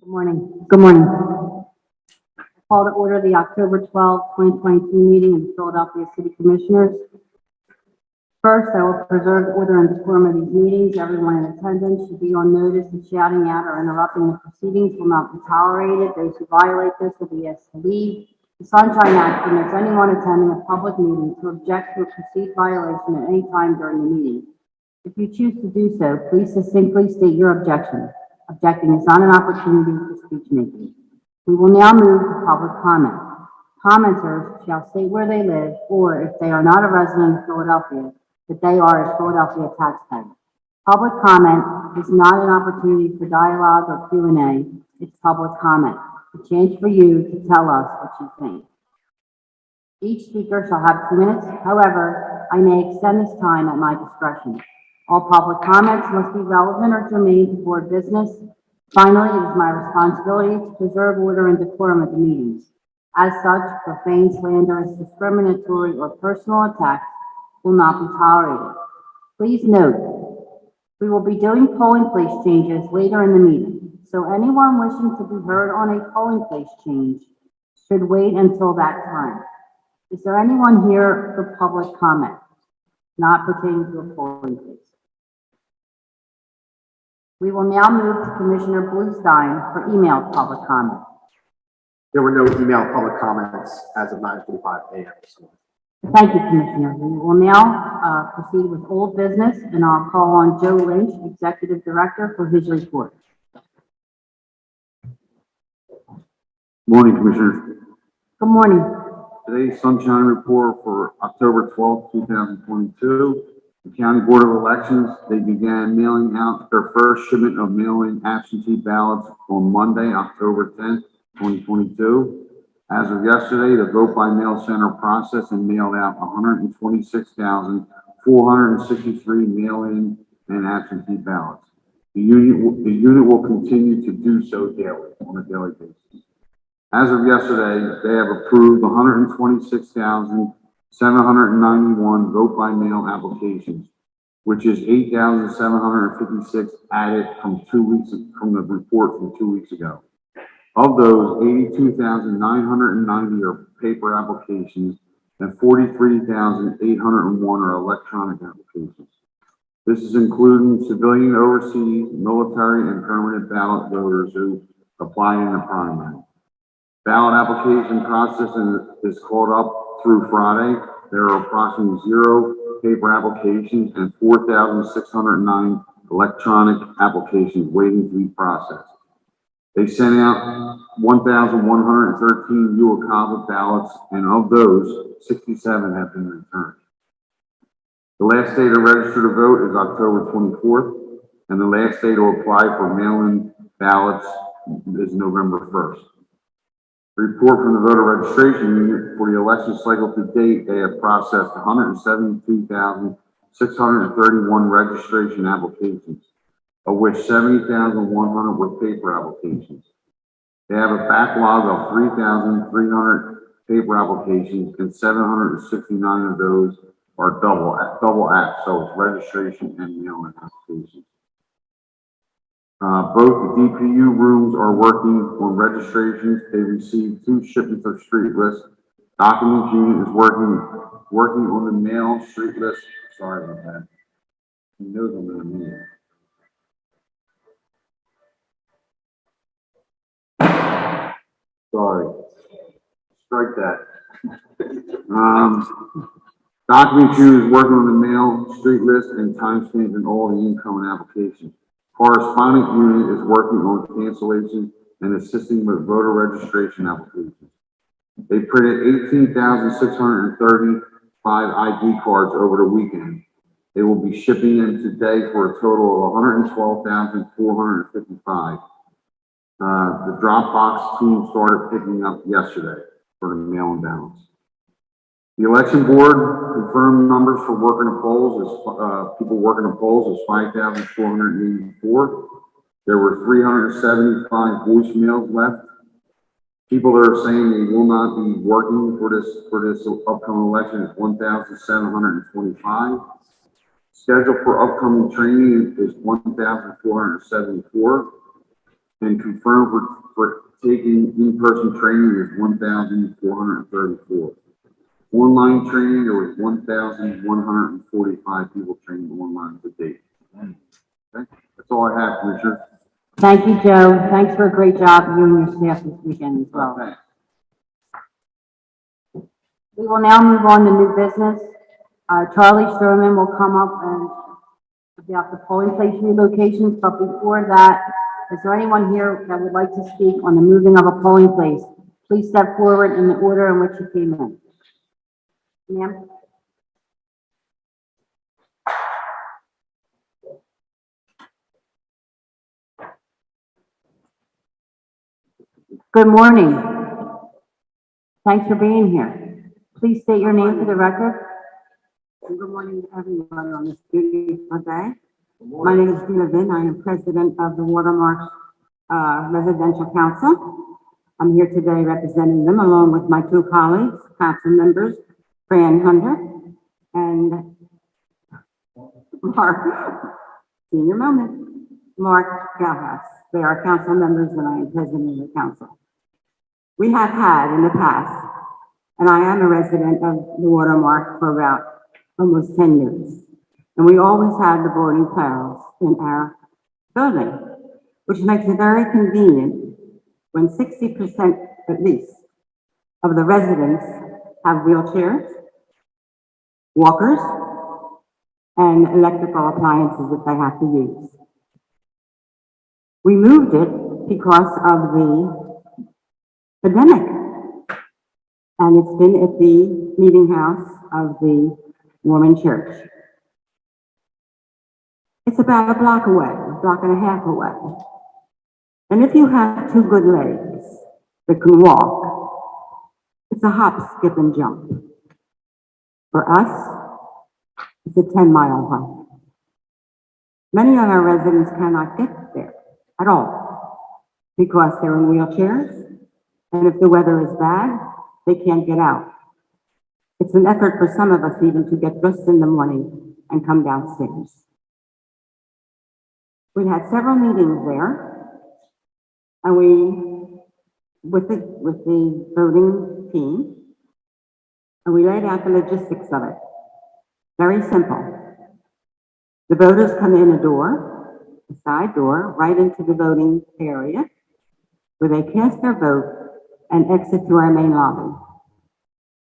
Good morning. Good morning. I call to order the October 12, 2022 meeting of the Philadelphia City Commissioners. First, I will preserve the order and decorum of these meetings. Everyone in attendance should be on notice that shouting at or interrupting the proceedings will not be tolerated. Those who violate this will be asked to leave. The Sunshine Act permits anyone attending a public meeting to object to a perceived violation at any time during the meeting. If you choose to do so, please succinctly state your objection. Objecting is not an opportunity for speech making. We will now move to public comment. Commenters shall state where they live, or if they are not a resident of Philadelphia, that they are a Philadelphia taxpayer. Public comment is not an opportunity for dialogue or Q&A. It's public comment, a chance for you to tell us what you think. Each speaker shall have 2 minutes. However, I may extend this time at my discretion. All public comments must be relevant or germane to board business. Finally, it is my responsibility to preserve order and decorum at the meetings. As such, profane, slanderous, discriminatory, or personal attacks will not be tolerated. Please note, we will be doing polling place changes later in the meeting, so anyone wishing to be heard on a polling place change should wait until that time. Is there anyone here for public comment, not pertaining to a polling place? We will now move to Commissioner Bluestein for email public comment. There were no email public comments as of 9:45 a.m. this morning. Thank you, Commissioner. We will now proceed with old business, and I'll call on Joe Lynch, Executive Director, for his report. Morning, Commissioners. Good morning. Today's sunshine report for October 12th, 2022. The County Board of Elections, they began mailing out their first shipment of mail-in absentee ballots on Monday, October 10th, 2022. As of yesterday, the vote by mail center processed and mailed out 126,463 mail-in and absentee ballots. The unit will continue to do so daily, on a daily basis. As of yesterday, they have approved 126,791 vote by mail applications, which is 8,756 added from the report from 2 weeks ago. Of those, 82,990 are paper applications and 43,801 are electronic applications. This is including civilian, overseas, military, and permanent ballot voters who apply in the primary. Ballot application processing is caught up through Friday. There are approximately 0 paper applications and 4,609 electronic applications waiting to be processed. They sent out 1,113 UOCAVA ballots, and of those, 67 have been returned. The last day to register to vote is October 24th, and the last day to apply for mail-in ballots is November 1st. Report from the voter registration unit for the election cycle to date, they have processed 172,631 registration applications, of which 70,100 were paper applications. They have a backlog of 3,300 paper applications, and 769 of those are double act, so it's registration and mail-in applications. Both the DPU rooms are working on registrations. They received 2 shipments of street lists. Documents unit is working on the mail street list. Sorry about that. He knows I'm going to need it. Sorry. Strike that. Documents unit is working on the mail street list and timestamping all the incoming applications. Correspondent unit is working on cancellation and assisting with voter registration applications. They printed 18,635 ID cards over the weekend. They will be shipping them today for a total of 112,455. The Dropbox team started picking up yesterday for the mail-in ballots. The election board confirmed numbers for working the polls is people working the polls is 5,484. There were 375 voicemails left. People that are saying they will not be working for this upcoming election is 1,725. Scheduled for upcoming training is 1,474. and confirmed for taking in-person training is 1,434. Online training, there was 1,145 people trained online to date. Okay, that's all I have, Commissioner. Thank you, Joe. Thanks for a great job, you and your staff this weekend as well. Thanks. We will now move on to new business. Charlie Stroman will come up and about the polling place relocations, but before that, is there anyone here that would like to speak on the moving of a polling place? Please step forward in the order in which you came in. Ma'am? Good morning. Thanks for being here. Please state your name for the record. Good morning to everyone on this beautiful day. My name is Dee Levin. I am president of the Watermark Residential Council. I'm here today representing them along with my two colleagues, council members, Fran Hunter and Mark, senior moment, Mark Gellhaus. They are council members and I am president of the council. We have had in the past, and I am a resident of the Watermark for about almost 10 years. And we always had the boarding pails in our building, which makes it very convenient when 60% at least of the residents have wheelchairs, walkers, and electrical appliances that they have to use. We moved it because of the pandemic. And it's been at the meeting house of the Mormon church. It's about a block away, a block and a half away. And if you have two good legs that can walk, it's a hop, skip, and jump. For us, it's a 10-mile hike. Many of our residents cannot get there at all because they're in wheelchairs, and if the weather is bad, they can't get out. It's an effort for some of us even to get dressed in the morning and come downstairs. We had several meetings there, and with the voting team, and we laid out the logistics of it. Very simple. The voters come in a side door, right into the voting area, where they cast their vote and exit to our main lobby.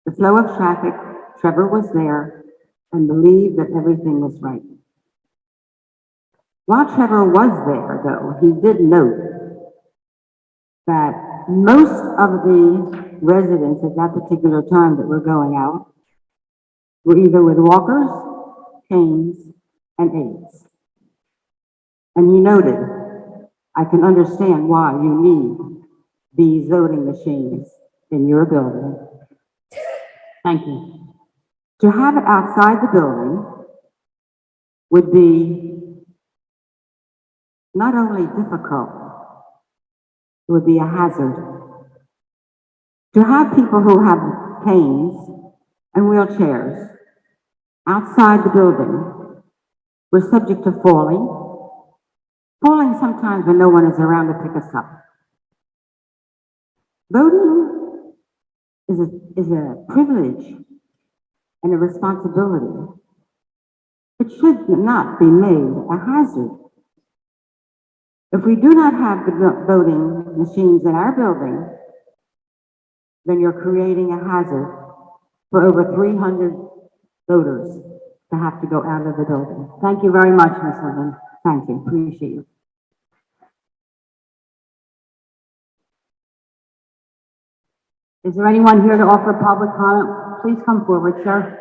The flow of traffic, Trevor was there and believed that everything was right. While Trevor was there, though, he did note that most of the residents at that particular time that were going out were either with walkers, canes, and aids. And he noted, I can understand why you need these voting machines in your building. Thank you. To have it outside the building would be not only difficult, it would be a hazard. To have people who have canes and wheelchairs outside the building, we're subject to falling sometimes when no one is around to pick us up. Voting is a privilege and a responsibility. It should not be made a hazard. If we do not have the voting machines in our building, then you're creating a hazard for over 300 voters to have to go out of the building. Thank you very much, Ms. Levin. Thank you, appreciate you. Is there anyone here to offer public comment? Please come forward, sir.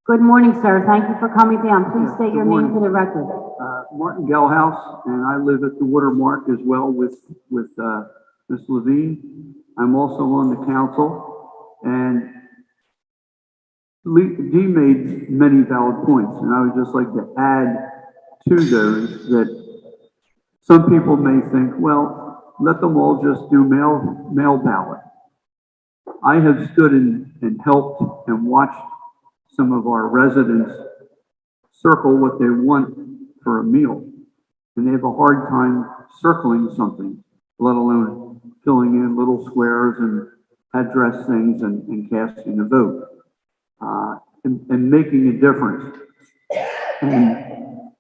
Good morning, sir. Thank you for coming down. Please state your name for the record. Martin Gellhaus, and I live at the Watermark as well with Ms. Levine. I'm also on the council, and Dee made many valid points, and I would just like to add to those that some people may think, well, let them all just do mail ballot. I have stood and helped and watched some of our residents circle what they want for a meal. And they have a hard time circling something, let alone filling in little squares and address things and casting a vote, and making a difference. And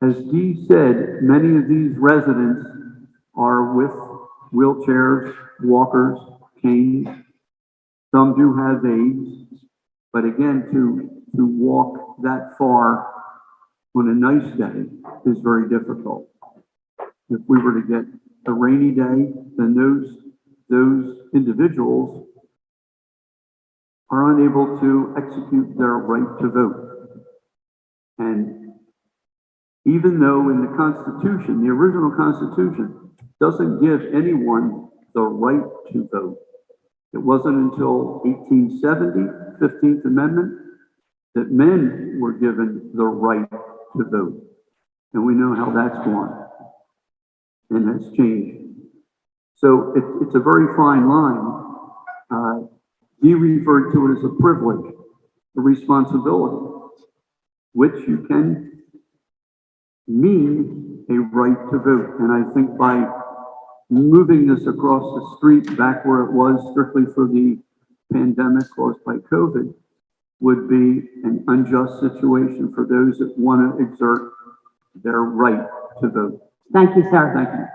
as Dee said, many of these residents are with wheelchairs, walkers, canes. Some do have aids, but again, to walk that far on a nice day is very difficult. If we were to get a rainy day, then those individuals are unable to execute their right to vote. And even though in the Constitution, the original Constitution, doesn't give anyone the right to vote. It wasn't until 1870, 15th Amendment, that men were given the right to vote. And we know how that's gone. And that's changed. So it's a very fine line. He referred to it as a privilege, a responsibility, which you can mean a right to vote. And I think by moving this across the street back where it was strictly for the pandemic caused by COVID would be an unjust situation for those that want to exert their right to vote. Thank you, sir. Thank you.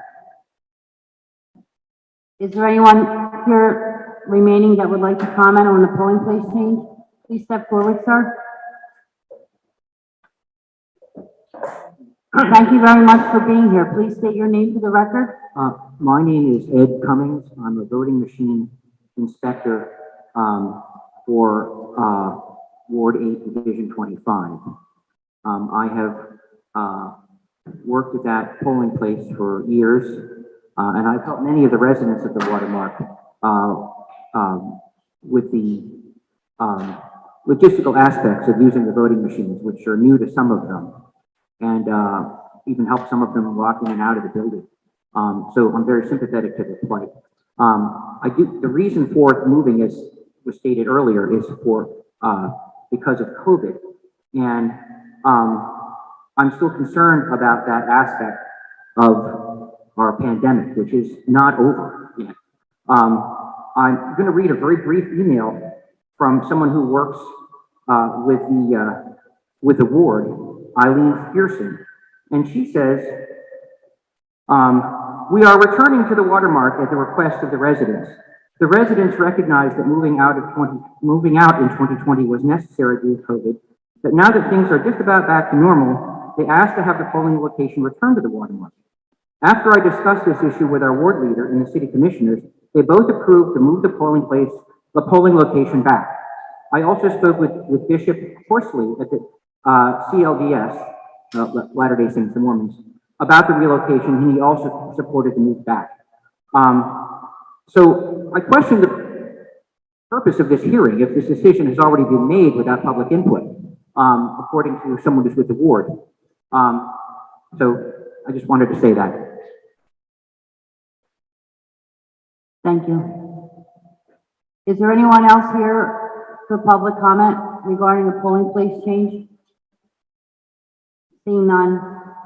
Is there anyone here remaining that would like to comment on the polling place change? Please step forward, sir. Thank you very much for being here. Please state your name for the record. My name is Ed Cummings. I'm a voting machine inspector for Ward 8, Division 25. I have worked at that polling place for years, and I've helped many of the residents of the Watermark with the logistical aspects of using the voting machines, which are new to some of them, and even helped some of them walk in and out of the building. So I'm very sympathetic to the plight. The reason for moving, as was stated earlier, is because of COVID, and I'm still concerned about that aspect of our pandemic, which is not over yet. I'm going to read a very brief email from someone who works with the ward, Eileen Pierson, and she says, we are returning to the Watermark at the request of the residents. The residents recognized that moving out in 2020 was necessary due to COVID, but now that things are just about back to normal, they asked to have the polling location returned to the Watermark. After I discussed this issue with our ward leader and the city commissioners, they both approved to move the polling location back. I also spoke with Bishop Horsley at the CLDS, Latter-day Saints, the Mormons, about the relocation, and he also supported the move back. So I question the purpose of this hearing if this decision has already been made without public input, according to someone who's with the ward. So I just wanted to say that. Thank you. Is there anyone else here for public comment regarding the polling place change? Seeing none,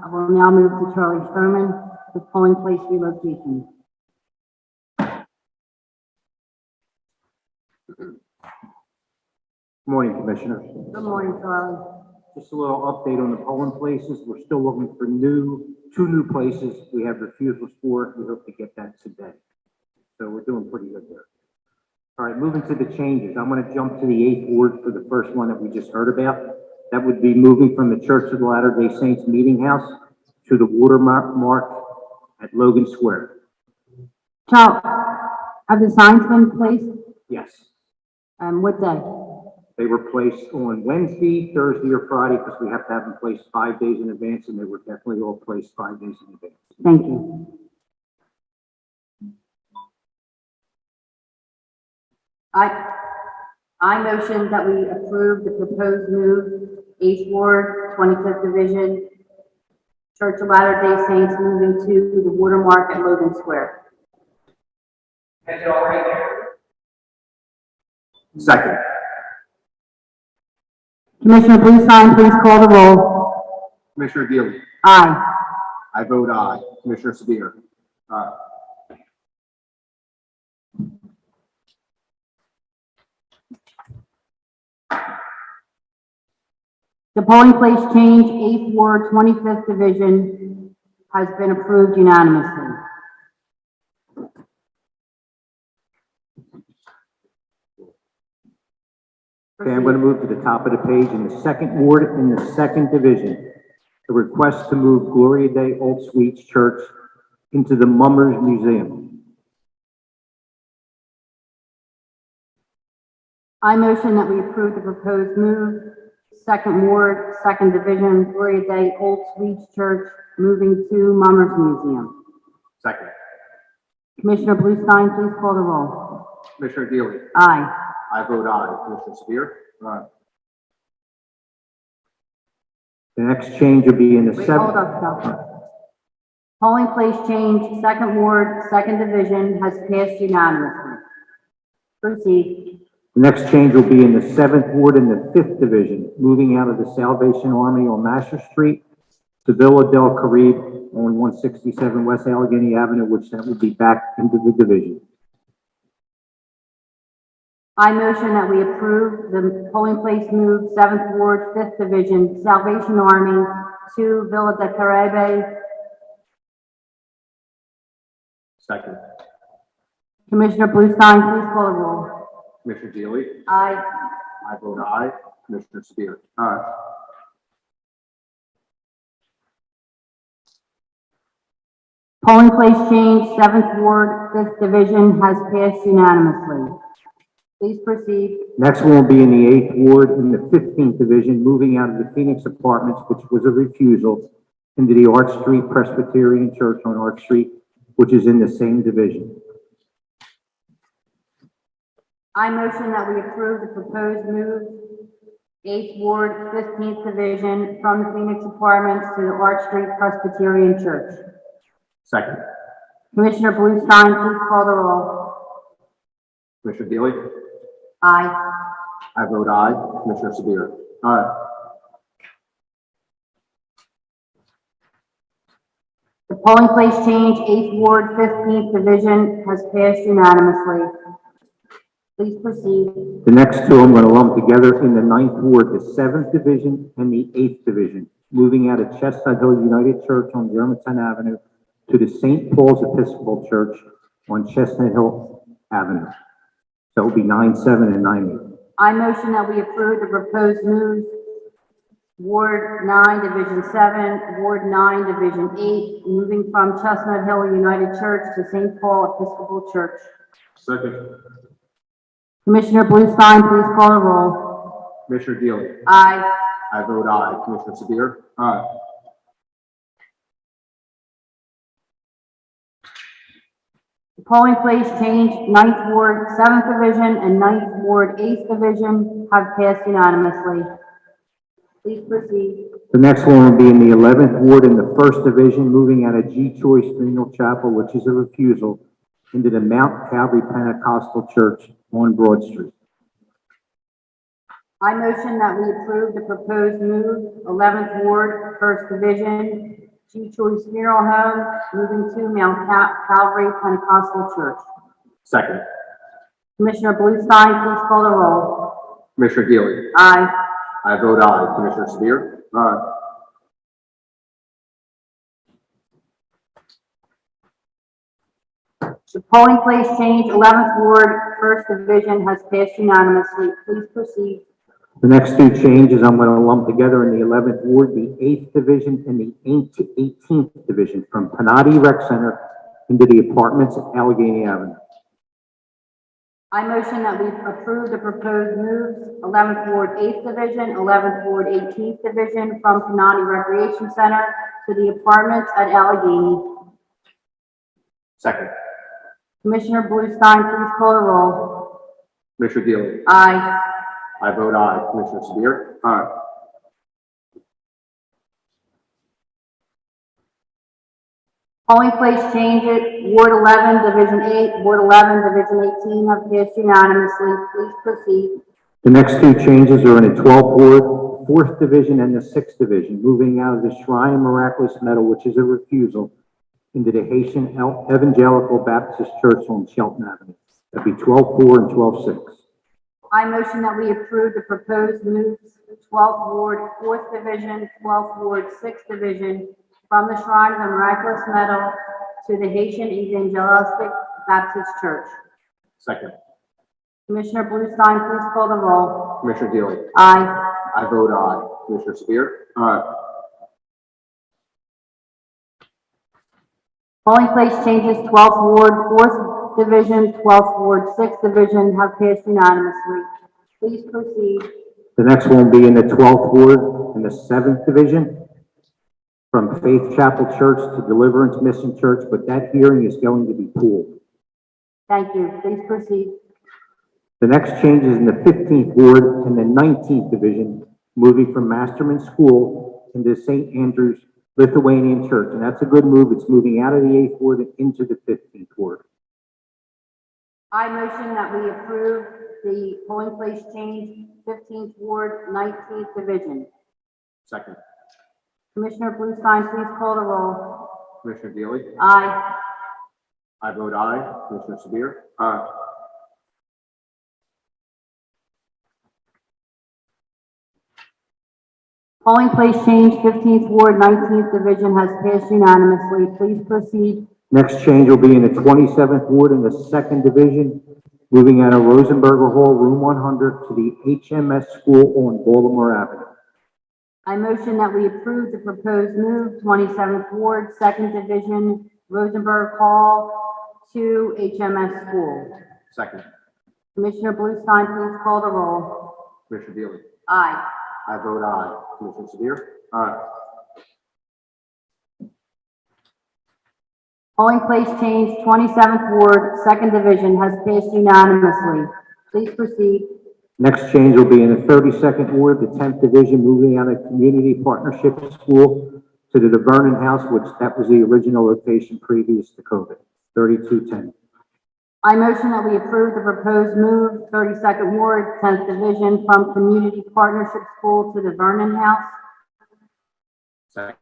I will now move to Charlie Stroman, the polling place relocation. Morning, Commissioners. Good morning, Charlie. Just a little update on the polling places. We're still looking for two new places. We have refusals for it. We hope to get that today. So we're doing pretty good there. All right, moving to the changes. I'm going to jump to the 8th ward for the first one that we just heard about. That would be moving from the Church of the Latter-day Saints Meeting House to the Watermark at Logan Square. Charlie, have the signs been placed? Yes. What day? They were placed on Wednesday, Thursday, or Friday because we have to have them placed 5 days in advance, and they were definitely all placed 5 days in advance. Thank you. I motion that we approve the proposed move, 8th Ward, 25th Division, Church of Latter-day Saints moving to the Watermark at Logan Square. Is it all right there? Second. Commissioner Bluestein, please call the roll. Commissioner Deeley. Aye. I vote aye. Commissioner Sabir. Aye. The polling place change, 8th Ward, 25th Division, has been approved unanimously. Okay, I'm going to move to the top of the page in the second ward in the second division. The request to move Gloria Day Old Sweets Church into the Mummers Museum. I motion that we approve the proposed move, 2nd Ward, 2nd Division, Gloria Day Old Sweets Church, moving to Mummers Museum. Second. Commissioner Bluestein, please call the roll. Commissioner Deeley. Aye. I vote aye. Commissioner Sabir. Aye. The next change will be in the Wait, seventh. hold up, Phil. Polling place change, 2nd Ward, 2nd Division, has passed unanimously. Proceed. The next change will be in the 7th Ward in the 5th Division, moving out of the Salvation Army on Masher Street to Villa del Caribe on 167 West Allegheny Avenue, which that would be back into the division. I motion that we approve the polling place move, 7th Ward, 5th Division, Salvation Army to Villa del Caribe. Second. Commissioner Bluestein, please call the roll. Commissioner Deeley. Aye. I vote aye. Commissioner Sabir. Aye. Polling place change, 7th Ward, 5th Division, has passed unanimously. Please proceed. Next one will be in the 8th Ward in the 15th Division, moving out of the Phoenix Apartments, which was a refusal, into the Arch Street Presbyterian Church on Arch Street, which is in the same division. I motion that we approve the proposed move, 8th Ward, 15th Division, from the Phoenix Apartments to the Arch Street Presbyterian Church. Second. Commissioner Bluestein, please call the roll. Commissioner Deeley. Aye. I vote aye. Commissioner Sabir. Aye. The polling place change, 8th Ward, 15th Division, has passed unanimously. Please proceed. The next two I'm going to lump together in the 9th Ward, the 7th Division and the 8th Division, moving out of Chestnut Hill United Church on Germantown Avenue to the St. Paul's Episcopal Church on Chestnut Hill Avenue. So it will be 9-7 and 9-8. I motion that we approve the proposed moves, Ward 9, Division 7, Ward 9, Division 8, moving from Chestnut Hill United Church to St. Paul Episcopal Church. Second. Commissioner Bluestein, please call the roll. Commissioner Deeley. Aye. I vote aye. Commissioner Sabir. Aye. The polling place change, 9th Ward, 7th Division, and 9th Ward, 8th Division, have passed unanimously. Please proceed. The next one will be in the 11th Ward in the 1st Division, moving out of G. Choice Renal Chapel, which is a refusal, into the Mount Calvary Pentecostal Church on Broad Street. I motion that we approve the proposed move, 11th Ward, 1st Division, G. Choice Funeral Home, moving to Mount Calvary Pentecostal Church. Second. Commissioner Bluestein, please call the roll. Commissioner Deeley. Aye. I vote aye. Commissioner Sabir. Aye. The polling place change, 11th Ward, 1st Division, has passed unanimously. Please proceed. The next two changes I'm going to lump together in the 11th Ward, the 8th Division and the 18th Division, from Shissler Rec Center into the apartments at Allegheny Avenue. I motion that we approve the proposed moves, 11th Ward, 8th Division, 11th Ward, 18th Division, from Shissler Recreation Center to the apartments at Allegheny. Second. Commissioner Bluestein, please call the roll. Commissioner Deeley. Aye. I vote aye. Commissioner Sabir. Aye. Polling place changes, Ward 11, Division 8, Ward 11, Division 18 have passed unanimously. Please proceed. The next two changes are in the 12th Ward, 4th Division, and the 6th Division, moving out of the Shrine of Miraculous Metal, which is a refusal, into the Haitian Evangelical Baptist Church on Shelton Avenue. That'd be 12-4 and 12-6. I motion that we approve the proposed moves, 12th Ward, 4th Division, 12th Ward, 6th Division, from the Shrine of the Miraculous Medal to the Haitian Evangelical Baptist Church. Second. Commissioner Bluestein, please call the roll. Commissioner Deeley. Aye. I vote aye. Commissioner Sabir. Aye. Polling place changes, 12th Ward, 4th Division, 12th Ward, 6th Division have passed unanimously. Please proceed. The next one will be in the 12th Ward and the 7th Division, from Faith Chapel Church to Deliverance Mission Church, but that hearing is going to be pooled. Thank you. Please proceed. The next change is in the 15th Ward and the 19th Division, moving from Masterman School into St. Andrew's Lithuanian Church, and that's a good move. It's moving out of the 8th Ward and into the 15th Ward. I motion that we approve the polling place change, 15th Ward, 19th Division. Second. Commissioner Bluestein, please call the roll. Commissioner Deeley. Aye. I vote aye. Commissioner Sabir. Aye. Polling place change, 15th Ward, 19th Division has passed unanimously. Please proceed. Next change will be in the 27th Ward in the 2nd Division, moving out of Rosenberger Hall, room 100, to the HMS School on Baltimore Avenue. I motion that we approve the proposed move, 27th Ward, 2nd Division, Rosenberg Hall to HMS School. Second. Commissioner Bluestein, please call the roll. Commissioner Deeley. Aye. I vote aye. Commissioner Sabir. Aye. Polling place change, 27th Ward, 2nd Division has passed unanimously. Please proceed. Next change will be in the 32nd Ward, the 10th Division, moving out of Community Partnership School to the Vernon House, which that was the original location previous to COVID, 3210. I motion that we approve the proposed move, 32nd Ward, 10th Division, from Community Partnership School to the Vernon House. Second.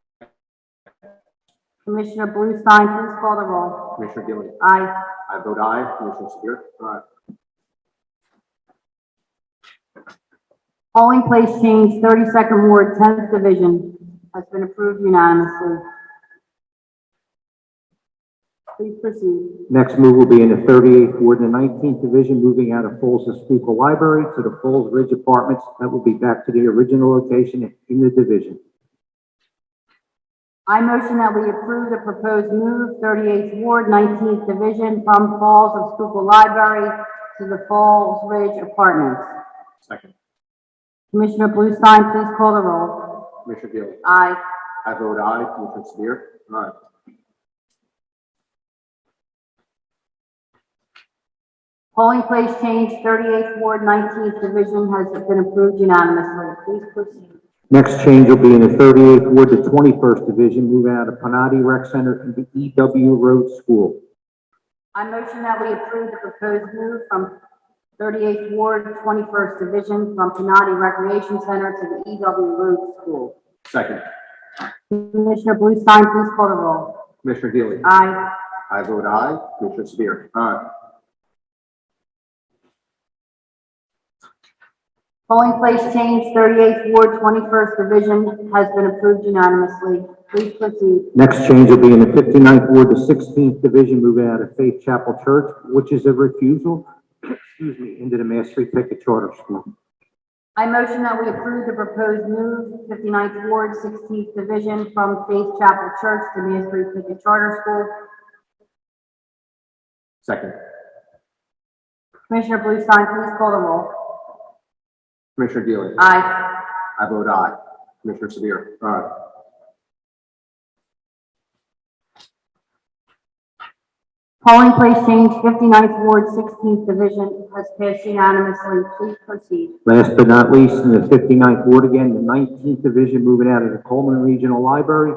Commissioner Bluestein, please call the roll. Commissioner Deeley. Aye. I vote aye. Commissioner Sabir. Aye. Polling place change, 32nd Ward, 10th Division, has been approved unanimously. Please proceed. Next move will be in the 38th Ward and the 19th Division, moving out of Falls Escuco Library to the Falls Ridge Apartments. That will be back to the original location in the division. I motion that we approve the proposed move, 38th Ward, 19th Division, from Falls of Schuylkill Library to the Falls Ridge Apartments. Second. Commissioner Bluestein, please call the roll. Commissioner Deeley. Aye. I vote aye. Commissioner Sabir. Aye. Polling place change, 38th Ward, 19th Division has been approved unanimously. Please proceed. Next change will be in the 38th Ward, the 21st Division, moving out of Panati Rec Center into EW Road School. I motion that we approve the proposed move from 38th Ward, 21st Division, from Pinati Recreation Center to the EW Road School. Second. Commissioner Bluestein, please call the roll. Commissioner Deeley. Aye. I vote aye. Commissioner Sabir. Aye. Polling place change, 38th Ward, 21st Division has been approved unanimously. Please proceed. Next change will be in the 59th Ward, the 16th Division, moving out of Faith Chapel Church, which is a refusal, into the Mass Street Picket Charter School. I motion that we approve the proposed move, 59th Ward, 16th Division, from Faith Chapel Church to Main Street Picket Charter School. Second. Commissioner Bluestein, please call the roll. Commissioner Deeley. Aye. I vote aye. Commissioner Sabir. Aye. Polling place change, 59th Ward, 16th Division has passed unanimously. Please proceed. Last but not least, in the 59th Ward again, the 19th Division, moving out of the Coleman Regional Library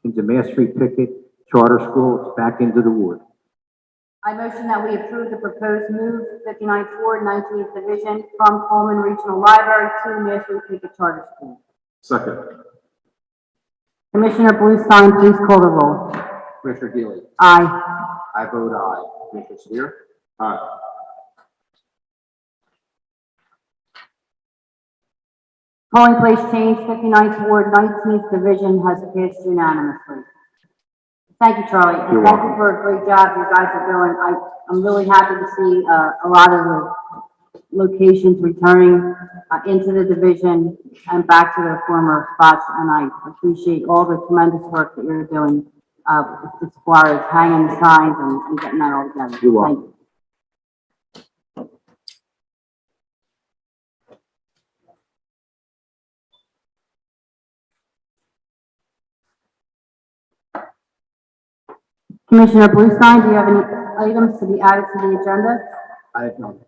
into Mass Street Picket charter schools back into the ward. I motion that we approve the proposed move 59th Ward, 19th Division from Coleman Regional Library to National Topeka Charter School. Second. Commissioner Bluestein, please call the roll. Commissioner Deeley. Aye. I vote aye. Commissioner Sabir. Aye. Polling place change, 59th Ward, 19th Division has passed unanimously. Thank you, Charlie, and You're thank you welcome. for a great job you guys are doing. I'm really happy to see a lot of the locations returning into the division and back to their former spots, and I appreciate all the tremendous work that you're doing as far as hanging the signs and getting that all together. You're Thank welcome. you. Commissioner Bluestein, do you have any items to be added to the agenda? I have none.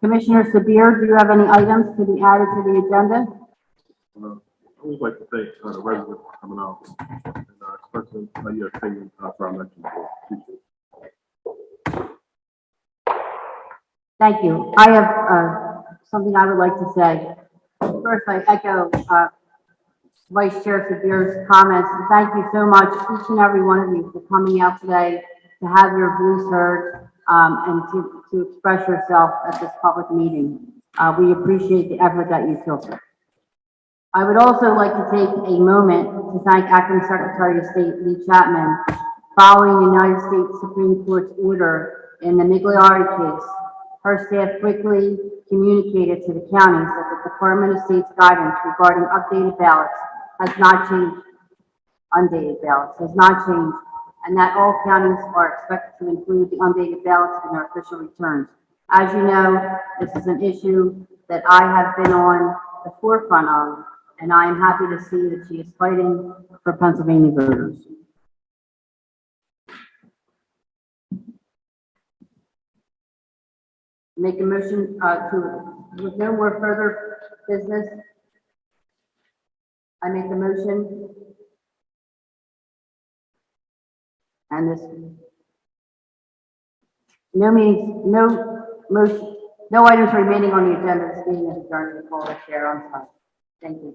Commissioner Sabir, do you have any items to be added to the agenda? I would like to thank the residents for coming out and expressing your opinion for our election board. Thank you. I have something I would like to say. First, I echo Vice Chair Sabir's comments. Thank you so much, each and every one of you, for coming out today to have your voice heard and to express yourself at this public meeting. We appreciate the effort that you took. I would also like to take a moment to thank Acting Secretary of State Lee Chapman. Following the United States Supreme Court's order in the Migliari case, her staff quickly communicated to the counties that the Department of State's guidance regarding updated ballots has not changed, undated ballots has not changed, and that all counties are expected to include the undated ballots in their official returns. As you know, this is an issue that I have been on the forefront of, and I am happy to see that she is fighting for Pennsylvania voters. Make a motion with no more further business. I make the motion. And this, no motion, no items remaining on the agenda. This meeting is adjourned. Call the chair on time. Thank you.